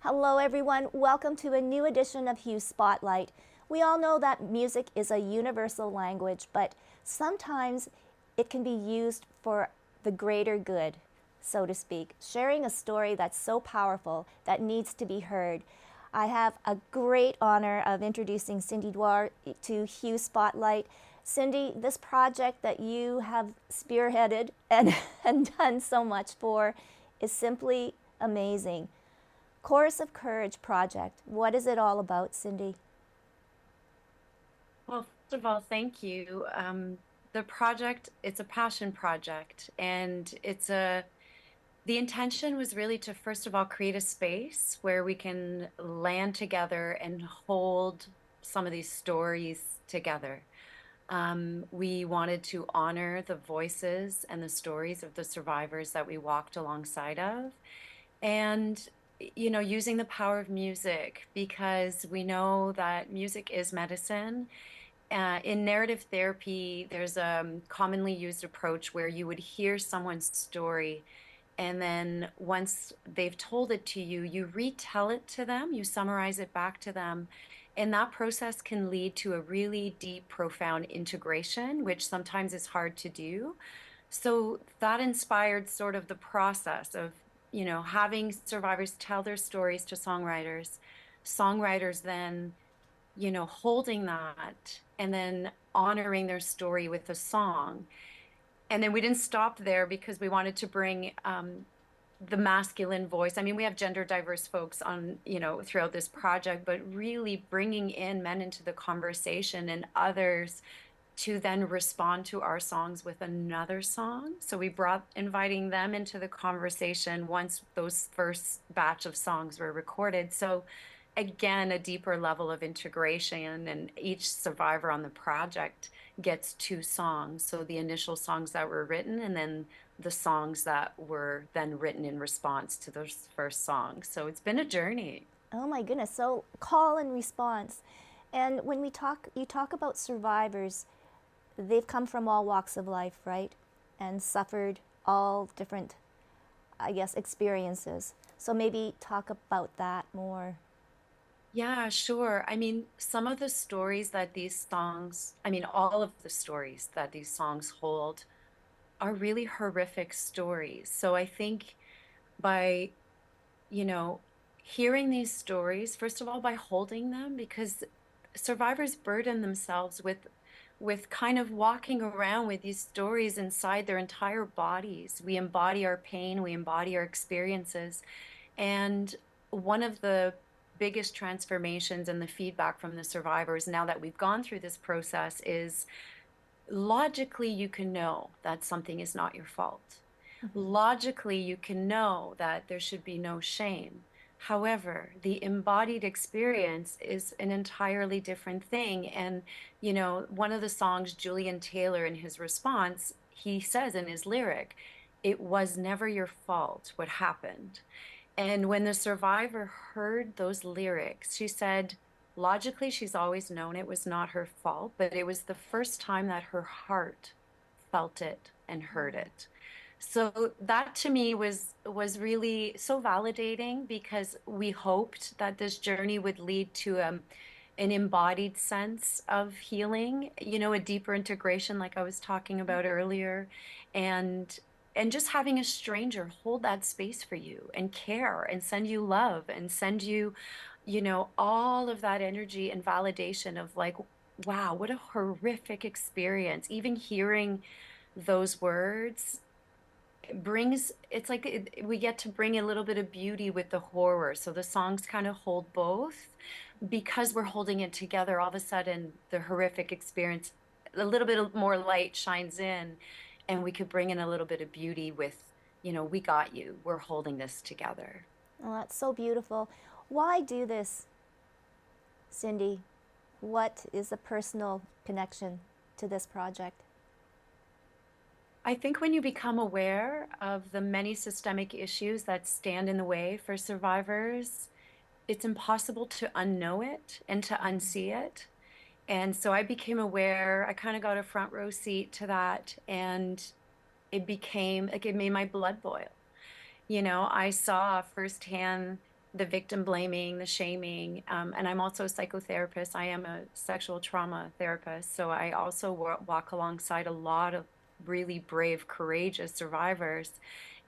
Hello, everyone. Welcome to a new edition of Hue Spotlight. We all know that music is a universal language, but sometimes it can be used for the greater good, so to speak, sharing a story that's so powerful that needs to be heard. I have a great honor of introducing Cindy Doire to Hue Spotlight. Cindy, this project that you have spearheaded and done so much for is simply amazing. Chorus of Courage project. What is it all about, Cindy? Well, first of all, thank you. The project, it's a passion project, and the intention was really to, first of all, create a space where we can land together and hold some of these stories together. We wanted to honor the voices and the stories of the survivors that we walked alongside of. And, using the power of music, because we know that music is medicine. In narrative therapy, there's a commonly used approach where you would hear someone's story, and then once they've told it to you, you retell it to them, you summarize it back to them. And that process can lead to a really deep, profound integration, which sometimes is hard to do. So that inspired sort of the process of, having survivors tell their stories to songwriters. Songwriters then, holding that and then honoring their story with a song. And then we didn't stop there because we wanted to bring the masculine voice. I mean, we have gender diverse folks on, throughout this project, but really bringing in men into the conversation and others to then respond to our songs with another song. So we brought inviting them into the conversation once those first batch of songs were recorded. So again, a deeper level of integration, and each survivor on the project gets two songs. So the initial songs that were written, and then the songs that were then written in response to those first songs. So it's been a journey. Oh my goodness. So, call and response. And when you talk about survivors, they've come from all walks of life, right? And suffered all different, I guess, experiences. So maybe talk about that more. Yeah, sure. I mean, some of the stories that these songs, I mean, all of the stories that these songs hold are really horrific stories. So I think by, you know, hearing these stories, first of all, by holding them, because survivors burden themselves with kind of walking around with these stories inside their entire bodies. We embody our pain, we embody our experiences. And one of the biggest transformations and the feedback from the survivors now that we've gone through this process is logically you can know that something is not your fault. Logically, you can know that there should be no shame. However, the embodied experience is an entirely different thing. And, one of the songs, Julian Taylor, in his response, he says in his lyric, "It was never your fault what happened." And when the survivor heard those lyrics, she said, logically, she's always known it was not her fault, but it was the first time that her heart felt it and heard it. So that to me was really so validating because we hoped that this journey would lead to an embodied sense of healing, a deeper integration like I was talking about earlier, and and just having a stranger hold that space for you and care and send you love and send you, all of that energy and validation of like, wow, what a horrific experience. Even hearing those words it's like we get to bring a little bit of beauty with the horror. So the songs kind of hold both because we're holding it together. All of a sudden, the horrific experience, a little bit of more light shines in, and we could bring in a little bit of beauty with, we got you. We're holding this together. Oh, that's so beautiful. Why do this, Cindy? What is the personal connection to this project? I think when you become aware of the many systemic issues that stand in the way for survivors, it's impossible to unknow it and to unsee it. And so I became aware, I kind of got a front row seat to that, and it became like it made my blood boil. I saw firsthand the victim blaming, the shaming. And I'm also a psychotherapist. I am a sexual trauma therapist. So I also walk alongside a lot of really brave, courageous survivors.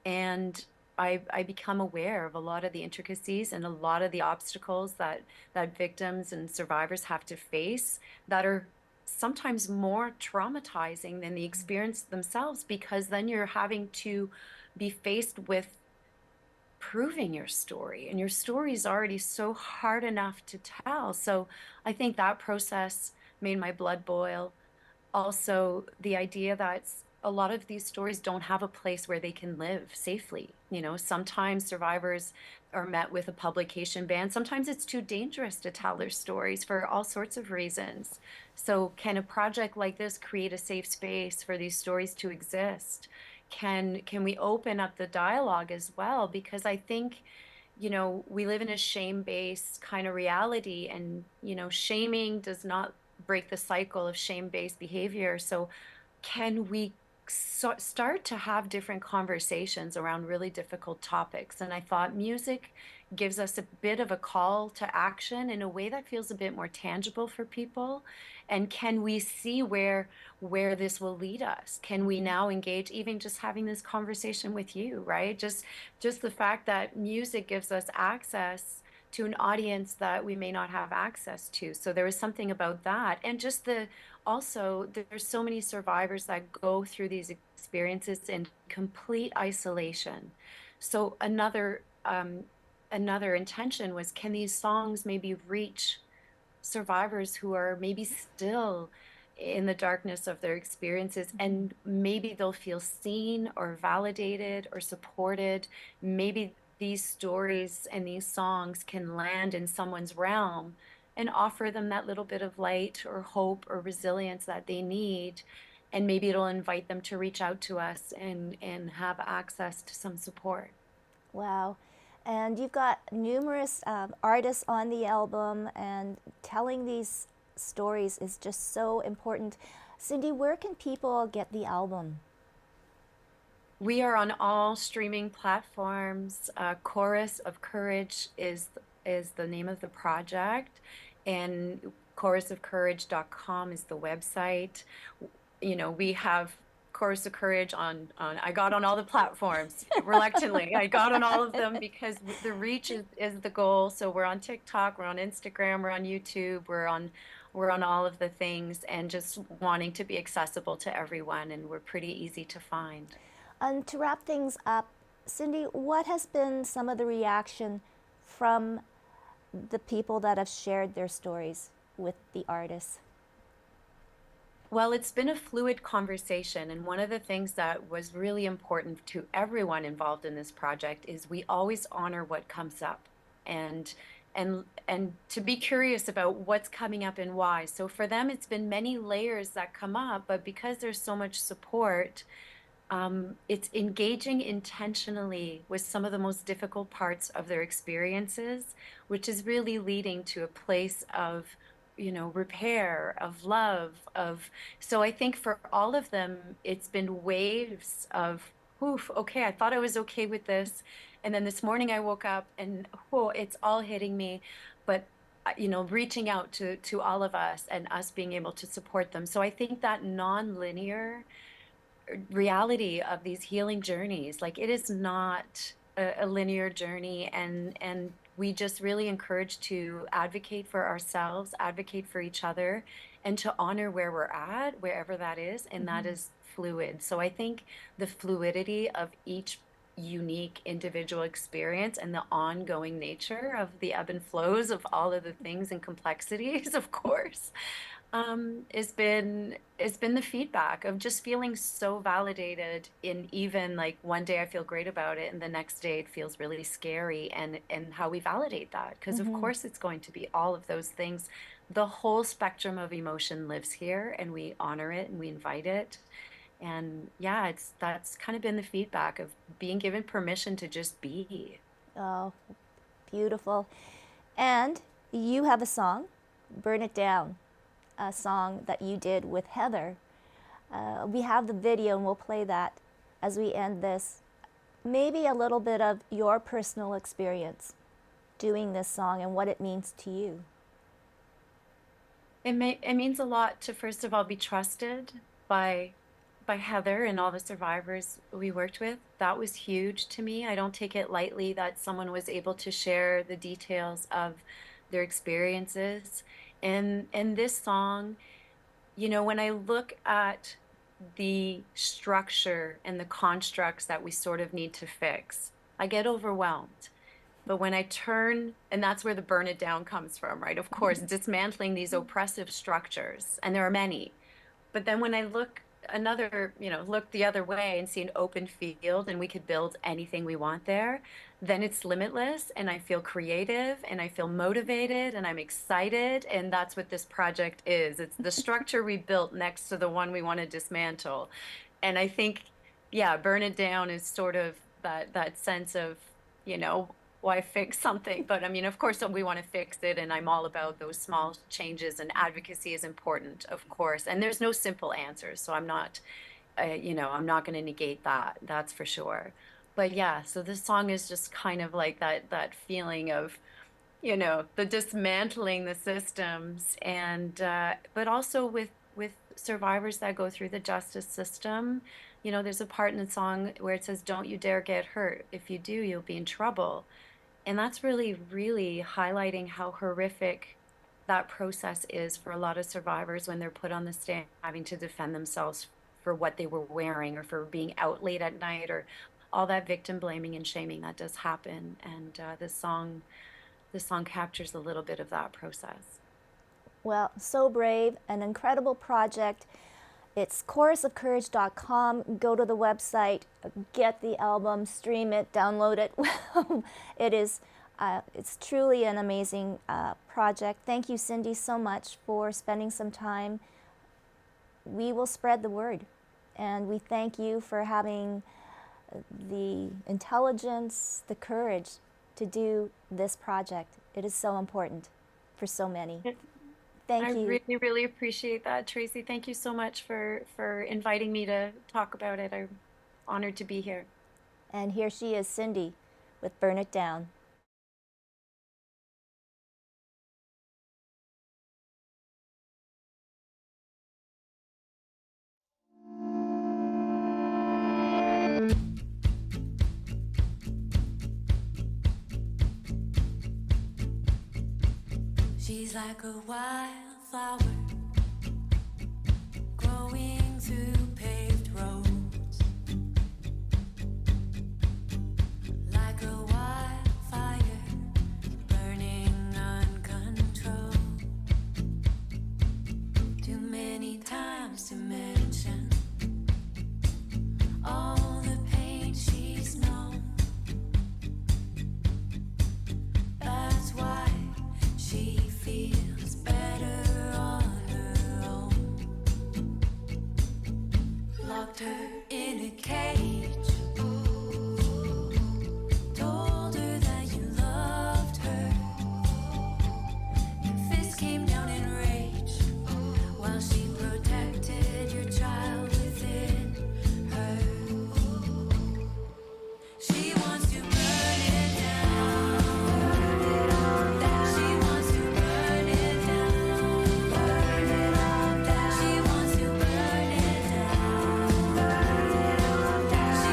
And I become aware of a lot of the intricacies and a lot of the obstacles that victims and survivors have to face that are sometimes more traumatizing than the experience themselves, because then you're having to be faced with proving your story, and your story is already so hard enough to tell. So I think that process made my blood boil. Also, the idea that a lot of these stories don't have a place where they can live safely. Sometimes survivors are met with a publication ban. Sometimes it's too dangerous to tell their stories for all sorts of reasons. So can a project like this create a safe space for these stories to exist? Can we open up the dialogue as well? Because I think, we live in a shame-based kind of reality, and, shaming does not break the cycle of shame-based behavior. So can we start to have different conversations around really difficult topics? And I thought music gives us a bit of a call to action in a way that feels a bit more tangible for people. And can we see where this will lead us? Can we now engage, even just having this conversation with you, right? Just the fact that music gives us access to an audience that we may not have access to. So there was something about that. And just also, there's so many survivors that go through these experiences in complete isolation. So another intention was, can these songs maybe reach survivors who are maybe still in the darkness of their experiences, and maybe they'll feel seen or validated or supported. Maybe these stories and these songs can land in someone's realm and offer them that little bit of light or hope or resilience that they need. And maybe it'll invite them to reach out to us and have access to some support. Wow. And you've got numerous artists on the album, and telling these stories is just so important. Cindy, where can people get the album? We are on all streaming platforms. Chorus of Courage is the name of the project, and chorusofcourage.com is the website. We have Chorus of Courage on I got on all the platforms reluctantly. I got on all of them because the reach is the goal. So we're on TikTok, we're on Instagram, we're on YouTube, we're on all of the things, and just wanting to be accessible to everyone, and we're pretty easy to find. And to wrap things up, Cindy, what has been some of the reaction from the people that have shared their stories with the artists? Well, it's been a fluid conversation, and one of the things that was really important to everyone involved in this project is we always honor what comes up, and and to be curious about what's coming up and why. So for them, it's been many layers that come up, but because there's so much support, it's engaging intentionally with some of the most difficult parts of their experiences, which is really leading to a place of, repair, of love, so I think for all of them, it's been waves of, oof, okay, I thought I was okay with this. And then this morning I woke up and, oh, it's all hitting me. But reaching out to all of us and us being able to support them. So I think that non-linear reality of these healing journeys, like, it is not a linear journey, and we just really encourage to advocate for ourselves, advocate for each other, and to honor where we're at, wherever that is, and that is fluid. So I think the fluidity of each unique individual experience and the ongoing nature of the ebb and flows of all of the things and complexities, of course, has been the feedback of just feeling so validated. In even like one day I feel great about it, and the next day it feels really scary, and how we validate that, because of course it's going to be all of those things. The whole spectrum of emotion lives here, and we honor it and we invite it. And yeah, that's kind of been the feedback of being given permission to just be. Oh, beautiful. And you have a song, Burn It Down, a song that you did with Heather. We have the video, and we'll play that as we end this. Maybe a little bit of your personal experience doing this song and what it means to you? It means a lot to, first of all, be trusted by Heather and all the survivors we worked with. That was huge to me. I don't take it lightly that someone was able to share the details of their experiences. And this song, you know, when I look at the structure and the constructs that we sort of need to fix, I get overwhelmed. But when I turn, and that's where the burn it down comes from, right? Of course, dismantling these oppressive structures, and there are many. But then when I look another, you know, look the other way and see an open field and we could build anything we want there, then it's limitless and I feel creative and I feel motivated and I'm excited. And that's what this project is. It's the structure we built next to the one we want to dismantle. And I think, yeah, burn it down is sort of that sense of, you know, why fix something? But I mean, of course, we want to fix it. And I'm all about those small changes, and advocacy is important, of course. And there's no simple answers. So I'm not, you know, I'm not going to negate that. That's for sure. But yeah, so this song is just kind of like that feeling of, you know, the dismantling the systems, and but also with survivors that go through the justice system. You know, there's a part in the song where it says, "Don't you dare get hurt. If you do, you'll be in trouble." And that's really, really highlighting how horrific that process is for a lot of survivors when they're put on the stand having to defend themselves for what they were wearing or for being out late at night, or all that victim blaming and shaming that does happen. And this song captures a little bit of that process. Well, so brave, an incredible project. It's chorusofcourage.com. Go to the website, get the album, stream it, download it. It is, it's truly an amazing project. Thank you, Cindy, so much for spending some time. We will spread the word, and we thank you for having the intelligence, the courage to do this project. It is so important for so many. Thank you. I really, really appreciate that, Tracy. Thank you so much for inviting me to talk about it. I'm honored to be here. And here she is, Cindy, with Burn It Down. She's like a wildflower growing through paved roads, like a wildfire burning uncontrolled. Too many times to mention all the pain she's known. That's why she feels better on her own. Locked her in a cage, told her that you loved her. Your fist came down in rage while she protected your child within her. She wants to burn it down. She wants to burn it down. She wants to burn it down. She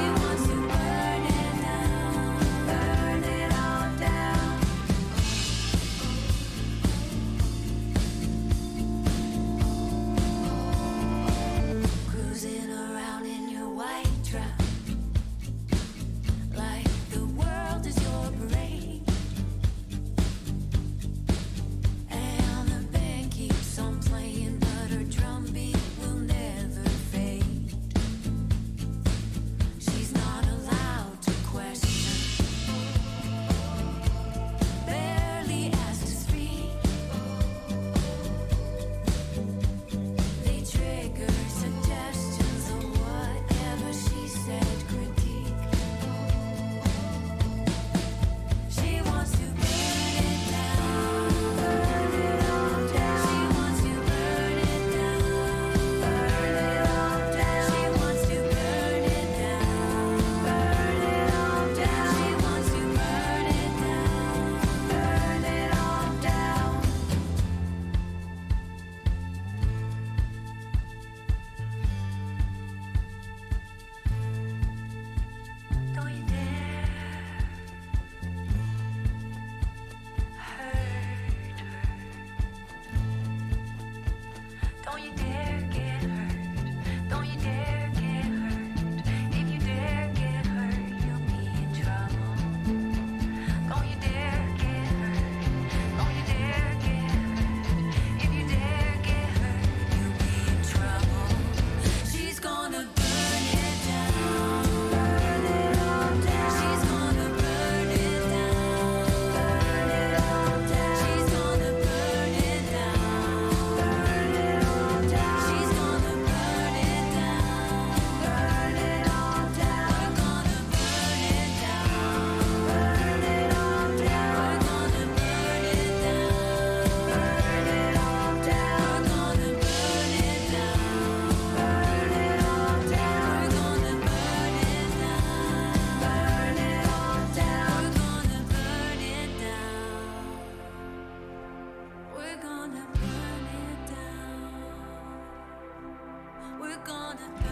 gonna